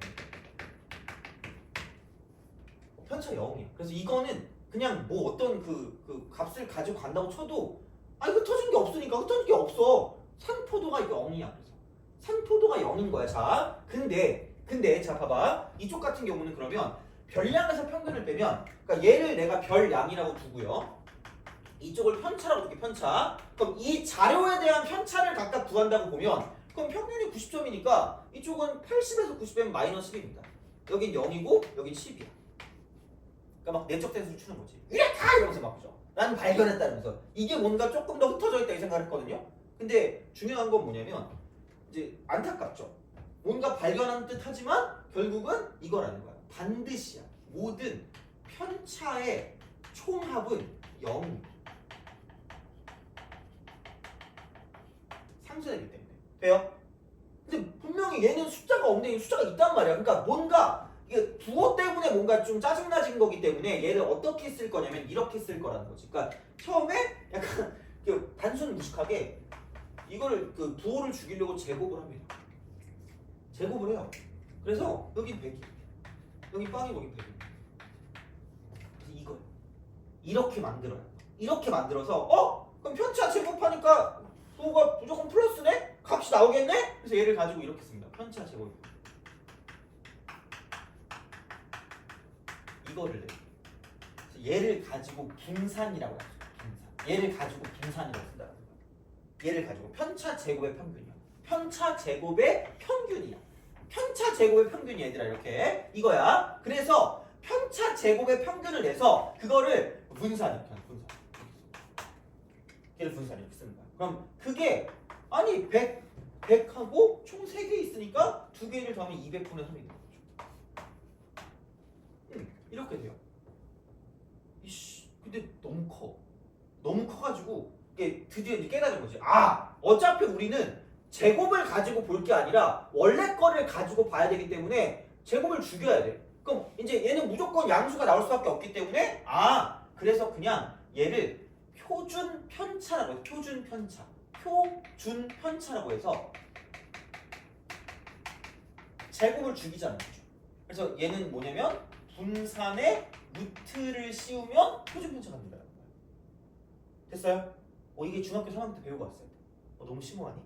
[SPEAKER 2] 편차 0이야. 그래서 이거는 그냥 뭐 어떤 그 값을 가지고 간다고 쳐도 흩어진 게 없으니까 흩어진 게 없어. 산포도가 0이야. 그래서 산포도가 0인 거야. 자, 근데 자 봐봐. 이쪽 같은 경우는 그러면 별량에서 평균을 빼면 그러니까 얘를 내가 별량이라고 두고요. 이쪽을 편차라고 두게 편차. 그럼 이 자료에 대한 편차를 각각 구한다고 보면 그럼 평균이 90점이니까 이쪽은 80에서 90 빼면 마이너스 10입니다. 여긴 0이고 여긴 10이야. 그러니까 막 내적 대수를 추는 거지. 이랬다 이러면서 막 그죠. 나는 발견했다 이러면서 이게 뭔가 조금 더 흩어져 있다 이 생각을 했거든요. 근데 중요한 건 뭐냐면 이제 안타깝죠. 뭔가 발견한 듯 하지만 결국은 이거라는 거야. 반드시야. 모든 편차의 총합은 0. 상쇄되기 때문에. 돼요? 근데 분명히 얘는 숫자가 없는데 숫자가 있단 말이야. 그러니까 뭔가 이게 부호 때문에 뭔가 좀 짜증나진 거기 때문에 얘를 어떻게 쓸 거냐면 이렇게 쓸 거라는 거지. 그러니까 처음에 약간 단순 무식하게 이거를 그 부호를 죽이려고 제곱을 합니다. 제곱을 해요. 그래서 여기 100이, 여기 빵이 여기 100이. 이거 이렇게 만들어요. 이렇게 만들어서 그럼 편차 제곱하니까 부호가 무조건 플러스네? 값이 나오겠네? 그래서 얘를 가지고 이렇게 씁니다. 편차 제곱. 이거를 내. 얘를 가지고 분산이라고 해요. 분산. 얘를 가지고 분산이라고 쓴다. 얘를 가지고 편차 제곱의 평균이야. 편차 제곱의 평균이야. 편차 제곱의 평균이 얘들아 이렇게 이거야. 그래서 편차 제곱의 평균을 내서 그거를 분산 이렇게 하는 분산. 얘를 분산 이렇게 쓰는 거야. 그럼 그게 아니 100하고 총 3개 있으니까 2개를 더하면 200분의 3이 되는 거죠. 이렇게 돼요. 이씨, 근데 너무 커. 너무 커가지고 이게 드디어 이제 깨달은 거지. 아, 어차피 우리는 제곱을 가지고 볼 게 아니라 원래 거를 가지고 봐야 되기 때문에 제곱을 죽여야 돼. 그럼 이제 얘는 무조건 양수가 나올 수밖에 없기 때문에 그래서 그냥 얘를 표준 편차라고 해서 표준 편차. 표준 편차라고 해서 제곱을 죽이자는 거죠. 그래서 얘는 뭐냐면 분산에 루트를 씌우면 표준 편차가 된다는 거예요. 됐어요? 이게 중학교 3학년 때 배우고 왔어요. 너무 심오하니?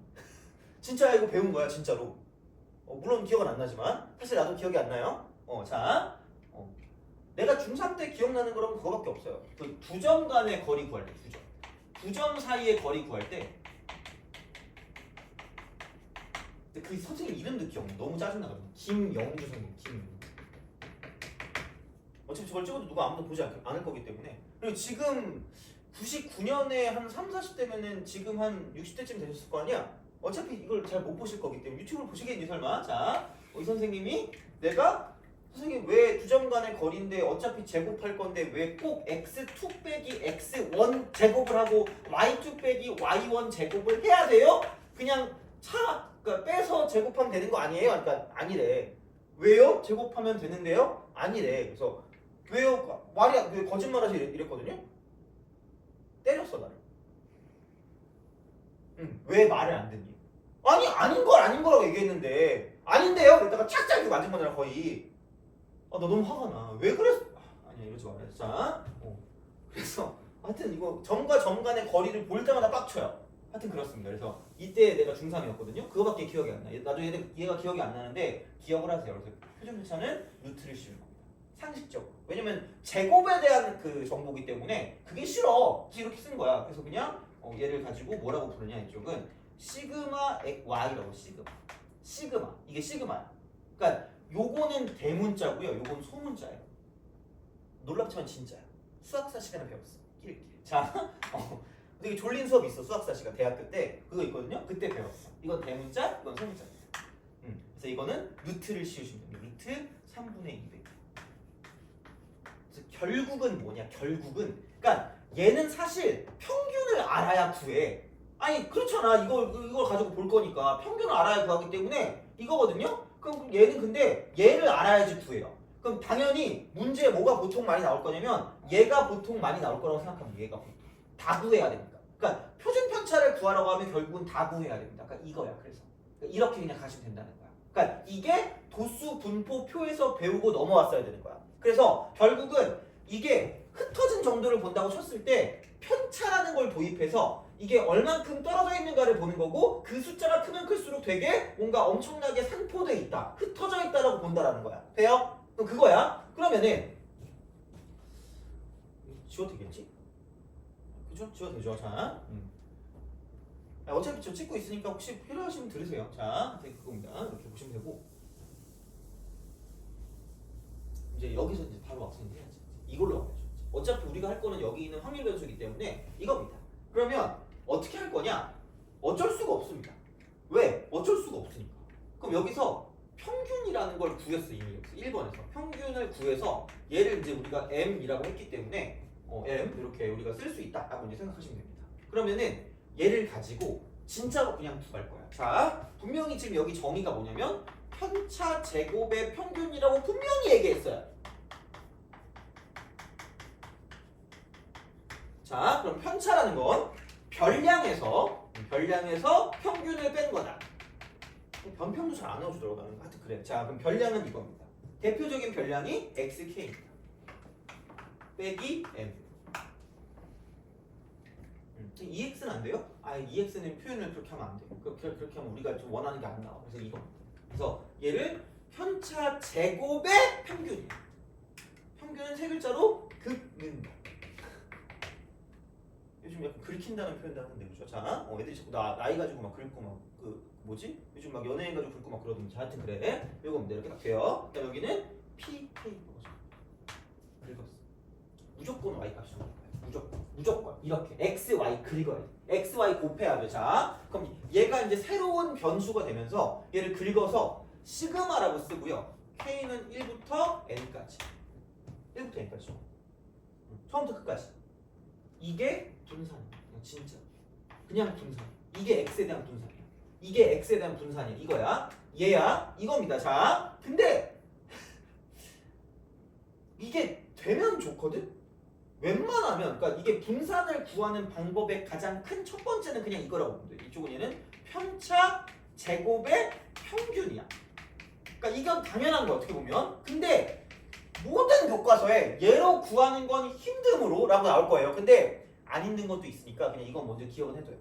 [SPEAKER 2] 진짜 이거 배운 거야 진짜로. 물론 기억은 안 나지만 사실 나도 기억이 안 나요. 내가 중3 때 기억나는 거라면 그거밖에 없어요. 그 두 점 간의 거리 구할 때, 두 점 사이의 거리 구할 때. 근데 그 선생님 이름도 기억나. 너무 짜증나거든. 김영주 선생님. 김영주. 어차피 저걸 찍어도 누가 아무도 보지 않을 거기 때문에. 그리고 지금 99년에 한 3, 40대면은 지금 한 60대쯤 되셨을 거 아니야? 어차피 이걸 잘 못 보실 거기 때문에 유튜브를 보시겠니 설마? 자, 이 선생님이 내가 선생님 왜 두 점 간의 거리인데 어차피 제곱할 건데 왜 꼭 x2 빼기 x1 제곱을 하고 y2 빼기 y1 제곱을 해야 돼요? 그냥 그러니까 빼서 제곱하면 되는 거 아니에요? 그러니까 아니래. 왜요? 제곱하면 되는데요? 아니래. 그래서 왜요? 말이 거짓말하지 이랬거든요. 때렸어 나를. 왜 말을 안 듣니? 아니 아닌 거라고 얘기했는데 아닌데요? 그랬다가 착착 이렇게 맞은 거잖아 거의. 나 너무 화가 나. 왜 그랬어? 아니야 이러지 말아요. 자, 그래서 하여튼 이거 점과 점 간의 거리를 볼 때마다 빡쳐요. 하여튼 그렇습니다. 그래서 이때 내가 중3이었거든요. 그거밖에 기억이 안 나. 나도 얘가 기억이 안 나는데 기억을 하세요. 그래서 표준 편차는 루트를 씌우는 겁니다. 상식적으로. 왜냐면 제곱에 대한 그 정보기 때문에 그게 싫어. 그래서 이렇게 쓴 거야. 그래서 그냥 얘를 가지고 뭐라고 부르냐 이쪽은 시그마 y라고 시그마. 이게 시그마야. 그러니까 요거는 대문자고요. 요건 소문자예요. 놀랍지만 진짜야. 수학사 시간에 배웠어. 끼리끼리. 자, 되게 졸린 수업이 있어. 수학사 시간 대학교 때 그거 있거든요. 그때 배웠어. 이건 대문자, 이건 소문자예요. 그래서 이거는 루트를 씌우시면 돼요. 루트 3분의 200. 그래서 결국은 뭐냐? 그러니까 얘는 사실 평균을 알아야 구해. 아니 그렇잖아. 이걸 가지고 볼 거니까 평균을 알아야 구하기 때문에 이거거든요. 그럼 얘는 근데 얘를 알아야지 구해요. 그럼 당연히 문제에 뭐가 보통 많이 나올 거냐면 얘가 보통 많이 나올 거라고 생각하면 얘가 보통 다 구해야 됩니다. 그러니까 표준 편차를 구하라고 하면 결국은 다 구해야 됩니다. 그러니까 이거야. 그래서 이렇게 그냥 가시면 된다는 거야. 그러니까 이게 도수 분포 표에서 배우고 넘어왔어야 되는 거야. 그래서 결국은 이게 흩어진 정도를 본다고 쳤을 때 편차라는 걸 도입해서 이게 얼만큼 떨어져 있는가를 보는 거고 그 숫자가 크면 클수록 되게 뭔가 엄청나게 산포돼 있다, 흩어져 있다라고 본다라는 거야. 돼요? 그럼 그거야. 그러면은 지워도 되겠지? 그죠? 지워도 되죠. 자, 어차피 저 찍고 있으니까 혹시 필요하시면 들으세요. 자, 그겁니다. 이렇게 보시면 되고 이제 여기서 이제 바로 학생이 해야지. 이걸로 가야죠. 어차피 우리가 할 거는 여기 있는 확률 변수이기 때문에 이겁니다. 그러면 어떻게 할 거냐? 어쩔 수가 없습니다. 왜? 어쩔 수가 없으니까. 그럼 여기서 평균이라는 걸 구했어. 이미 여기서 1번에서 평균을 구해서 얘를 이제 우리가 m이라고 했기 때문에 m 이렇게 우리가 쓸 수 있다라고 이제 생각하시면 됩니다. 그러면은 얘를 가지고 진짜로 그냥 구할 거야. 자, 분명히 지금 여기 정의가 뭐냐면 편차 제곱의 평균이라고 분명히 얘기했어요. 자, 그럼 편차라는 건 별량에서 평균을 뺀 거다. 변평도 잘 안 나오더라고요. 하여튼 그래. 자, 그럼 별량은 이겁니다. 대표적인 별량이 xk입니다. 빼기 m. EX는 안 돼요? 아, EX는 표현을 그렇게 하면 안 돼요. 그렇게 하면 우리가 좀 원하는 게 안 나와. 그래서 이겁니다. 그래서 얘를 편차 제곱의 평균이에요. 평균은 세 글자로 긋는다. 요즘 약간 긁힌다는 표현도 하는데 그죠? 자, 애들이 자꾸 나이 가지고 막 긁고 막 뭐지? 요즘 막 연예인 가지고 긁고 막 그러던데. 하여튼 그래. 요겁니다. 이렇게 딱 돼요. 그다음 여기는 PK 긁었어. 무조건 Y 값이 나올 거예요. 무조건 이렇게 x, y 긁어야 돼. x, y 곱해야 돼. 자, 그럼 얘가 이제 새로운 변수가 되면서 얘를 긁어서 시그마라고 쓰고요. k는 1부터 n까지. 1부터 n까지죠. 처음부터 끝까지. 이게 분산이야. 진짜. 그냥 분산. 이게 x에 대한 분산이야. 이게 x에 대한 분산이야. 이거야. 얘야. 이겁니다. 자, 근데 이게 되면 좋거든? 웬만하면, 그러니까 이게 분산을 구하는 방법의 가장 큰 첫 번째는 그냥 이거라고 보면 돼. 이쪽은 얘는 편차 제곱의 평균이야. 그러니까 이건 당연한 거야, 어떻게 보면. 근데 모든 교과서에 얘로 구하는 건 힘듦으로 라고 나올 거예요. 근데 안 힘든 것도 있으니까 그냥 이건 먼저 기억은 해둬요.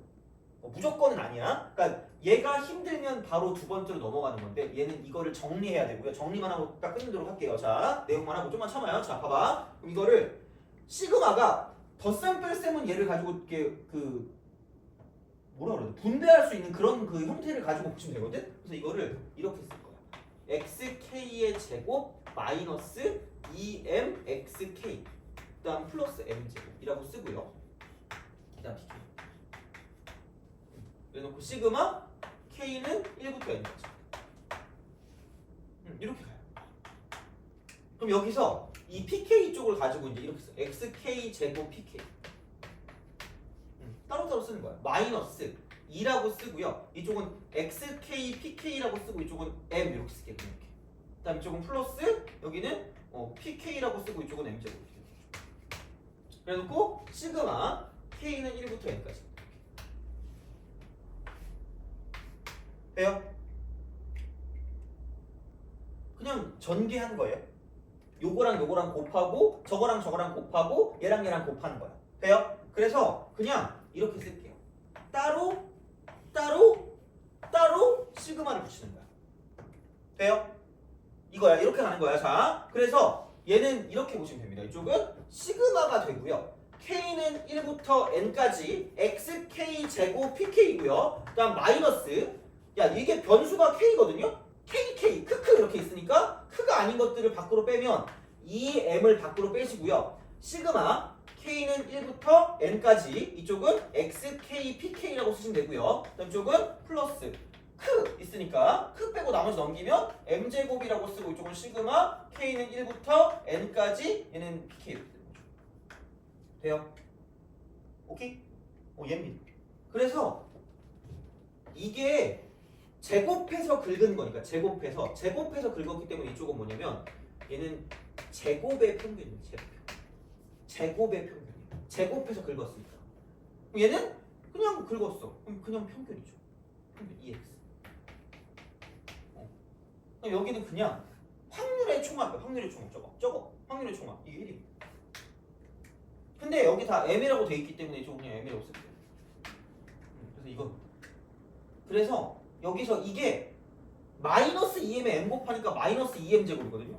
[SPEAKER 2] 무조건은 아니야. 그러니까 얘가 힘들면 바로 두 번째로 넘어가는 건데 얘는 이거를 정리해야 되고요. 정리만 하고 딱 끝내도록 할게요. 자, 내용만 하고 좀만 참아요. 자, 봐봐. 그럼 이거를 시그마가 덧셈 뺄셈은 얘를 가지고 이렇게 뭐라 그래야 돼? 분배할 수 있는 그런 그 형태를 가지고 보시면 되거든. 그래서 이거를 이렇게 쓸 거야. xk의 제곱 마이너스 2mxk 그다음 플러스 m제곱이라고 쓰고요. 그다음 pk. 그래놓고 시그마 k는 1부터 n까지. 이렇게 가요. 그럼 여기서 이 pk 쪽을 가지고 이제 이렇게 써. xk 제곱 pk. 따로따로 쓰는 거야. 마이너스 2라고 쓰고요. 이쪽은 xk pk라고 쓰고 이쪽은 m 이렇게 쓸게. 이렇게. 그다음 이쪽은 플러스 여기는 pk라고 쓰고 이쪽은 m제곱. 그래놓고 시그마 k는 1부터 n까지. 돼요? 그냥 전개한 거예요. 요거랑 요거랑 곱하고 저거랑 저거랑 곱하고 얘랑 얘랑 곱하는 거야. 돼요? 그래서 그냥 이렇게 쓸게요. 따로 시그마를 붙이는 거야. 돼요? 이거야. 이렇게 가는 거야. 자, 그래서 얘는 이렇게 보시면 됩니다. 이쪽은 시그마가 되고요. k는 1부터 n까지 xk 제곱 pk이고요. 그다음 마이너스 야 이게 변수가 k거든요. kk 크크 이렇게 있으니까 크가 아닌 것들을 밖으로 빼면 2m을 밖으로 빼시고요. 시그마 k는 1부터 n까지 이쪽은 xk pk라고 쓰시면 되고요. 그다음 이쪽은 플러스 크 있으니까 크 빼고 나머지 넘기면 m제곱이라고 쓰고 이쪽은 시그마 k는 1부터 n까지 얘는 pk 이렇게 되는 거죠. 돼요? 오케이? 얘입니다. 그래서 이게 제곱해서 긁은 거니까 제곱해서 긁었기 때문에 이쪽은 뭐냐면 얘는 제곱의 평균이에요. 제곱의 평균이에요. 제곱해서 긁었으니까 얘는 그냥 긁었어. 그럼 그냥 평균이죠. 평균 EX. 여기는 그냥 확률의 총합. 저거 확률의 총합. 이게 1입니다. 근데 여기 다 m이라고 돼 있기 때문에 이쪽 그냥 m이라고 쓸게요. 그래서 이건 그래서 여기서 이게 마이너스 2m에 m 곱하니까 마이너스 2m 제곱이거든요.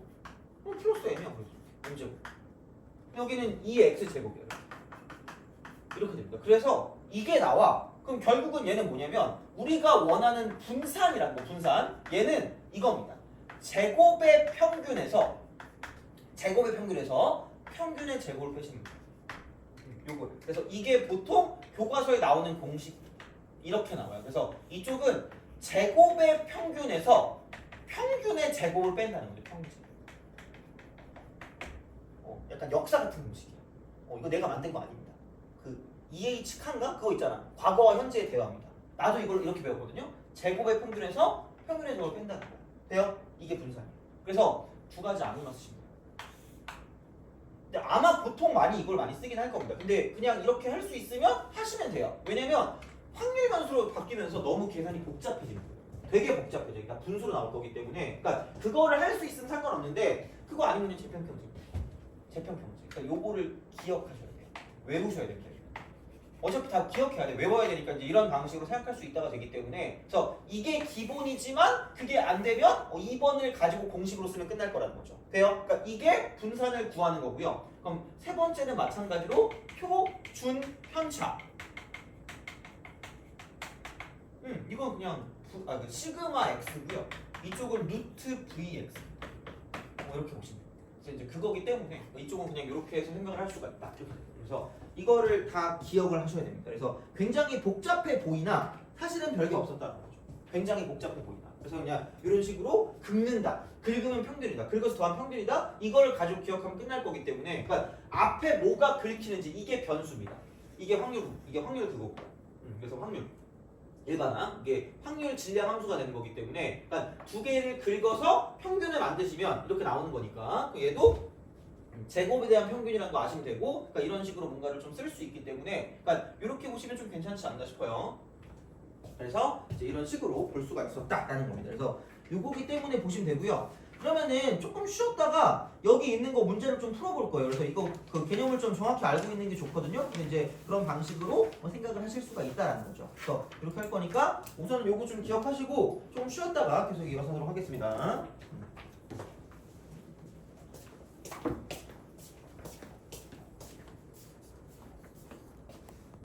[SPEAKER 2] 그럼 플러스 m이야. 그래서 m 제곱. 여기는 2x 제곱이야. 이렇게 됩니다. 그래서 이게 나와. 그럼 결국은 얘는 뭐냐면 우리가 원하는 분산이란 거. 분산. 얘는 이겁니다. 제곱의 평균에서 평균의 제곱을 빼시면 돼요. 요거. 그래서 이게 보통 교과서에 나오는 공식 이렇게 나와요. 그래서 이쪽은 제곱의 평균에서 평균의 제곱을 뺀다는 거죠. 평균. 약간 역사 같은 공식이야. 이거 내가 만든 거 아닙니다. 그 EH 칸가 그거 있잖아. 과거와 현재의 대화입니다. 나도 이걸 이렇게 배웠거든요. 제곱의 평균에서 평균의 제곱을 뺀다는 거. 돼요? 이게 분산이에요. 그래서 두 가지 아무나 쓰시면 돼요. 근데 아마 보통 이걸 많이 쓰긴 할 겁니다. 근데 그냥 이렇게 할 수 있으면 하시면 돼요. 왜냐면 확률 변수로 바뀌면서 너무 계산이 복잡해지는 거예요. 되게 복잡해져. 그러니까 분수로 나올 거기 때문에. 그러니까 그거를 할 수 있으면 상관없는데 그거 아니면 재평평집. 재평평집. 그러니까 요거를 기억하셔야 돼요. 외우셔야 됩니다. 어차피 다 기억해야 돼. 외워야 되니까 이제 이런 방식으로 생각할 수 있다가 되기 때문에. 그래서 이게 기본이지만 그게 안 되면 2번을 가지고 공식으로 쓰면 끝날 거라는 거죠. 돼요? 그러니까 이게 분산을 구하는 거고요. 그럼 세 번째는 마찬가지로 표, 준, 편차. 이건 그냥 그 시그마 x고요. 이쪽은 루트 vx. 이렇게 보시면 돼요. 그래서 이제 그거기 때문에 이쪽은 그냥 이렇게 해서 생각을 할 수가 있다. 그래서 이거를 다 기억을 하셔야 됩니다. 그래서 굉장히 복잡해 보이나 사실은 별게 없었다는 거죠. 굉장히 복잡해 보이나. 그래서 그냥 이런 식으로 긁는다. 긁으면 평균이다. 긁어서 더하면 평균이다. 이걸 가지고 기억하면 끝날 거기 때문에 그러니까 앞에 뭐가 긁히는지 이게 변수입니다. 이게 확률 그거고요. 그래서 확률. 일반항 이게 확률 질량 함수가 되는 거기 때문에 그러니까 두 개를 긁어서 평균을 만드시면 이렇게 나오는 거니까 얘도 제곱에 대한 평균이라는 거 아시면 되고 그러니까 이런 식으로 뭔가를 좀 쓸 수 있기 때문에 그러니까 이렇게 보시면 좀 괜찮지 않나 싶어요. 그래서 이제 이런 식으로 볼 수가 있었다라는 겁니다. 그래서 요거기 때문에 보시면 되고요. 그러면은 조금 쉬었다가 여기 있는 거 문제를 좀 풀어볼 거예요. 그래서 이거 그 개념을 좀 정확히 알고 있는 게 좋거든요. 근데 이제 그런 방식으로 생각을 하실 수가 있다라는 거죠. 그래서 이렇게 할 거니까 우선은 요거 좀 기억하시고 좀 쉬었다가 계속 이어서도록 하겠습니다.